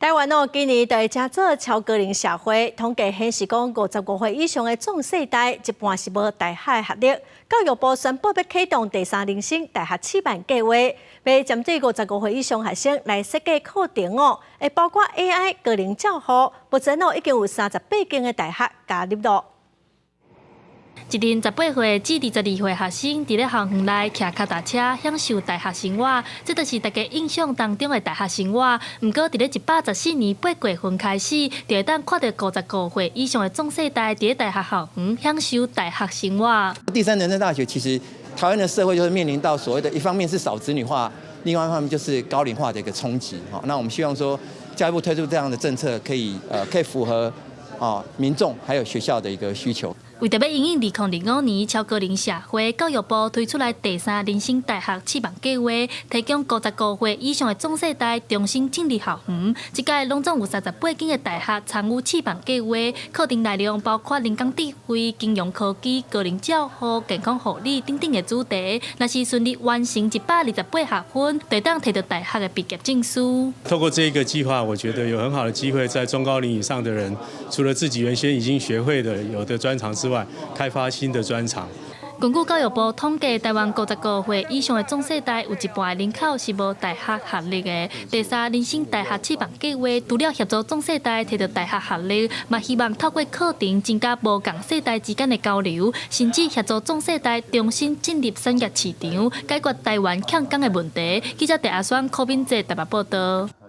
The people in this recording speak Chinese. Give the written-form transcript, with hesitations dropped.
台湾今年就会正做超高龄社会，统计显示讲55岁以上的壮世代一半是无大学学历。教育部宣布要启动第三人生大学示范计划，要针对55岁以上学生来设计课程会包括 AI 高龄照护，目前已经有38间的大学加入了。 一年18岁至22岁学生伫咧校园内骑脚踏车享受大学生活，这就是大家印象当中的大学生活。不过，伫咧114年8月份开始，就会当看到55岁以上的壮世代伫咧大学校园享受大学生活。第三人生大学其实台湾的社会就是面临到所谓的一方面是少子女化，另外一方面就是高龄化的一个冲击。那我们希望说，教育部推出这样的政策，可以符合民众还有学校的一个需求。 为着要因应2025年超高龄社会，教育部推出来第三人生大学示范计划，提供55岁以上的壮世代重新进入校园。这届拢总有38间的大学参与示范计划，课程内容包括人工智慧、金融科技、高龄照护、健康护理等等的主题。若是顺利完成128学分，就当摕到大学的毕业证书。透过这个计划，我觉得有很好的机会，在中高龄以上的人，除了自己原先已经学会的有的专长之外，开发新的专长。根据教育部统计，台湾55岁以上的壮世代有一半的人口是无大学学历的。第三人生大学示范计划除了协助壮世代摕到大学学历，嘛希望透过课程增加无共世代之间的交流，甚至协助壮世代重新进入产业市场，解决台湾欠工的问题。记者戴阿双、柯敏哲台北报道。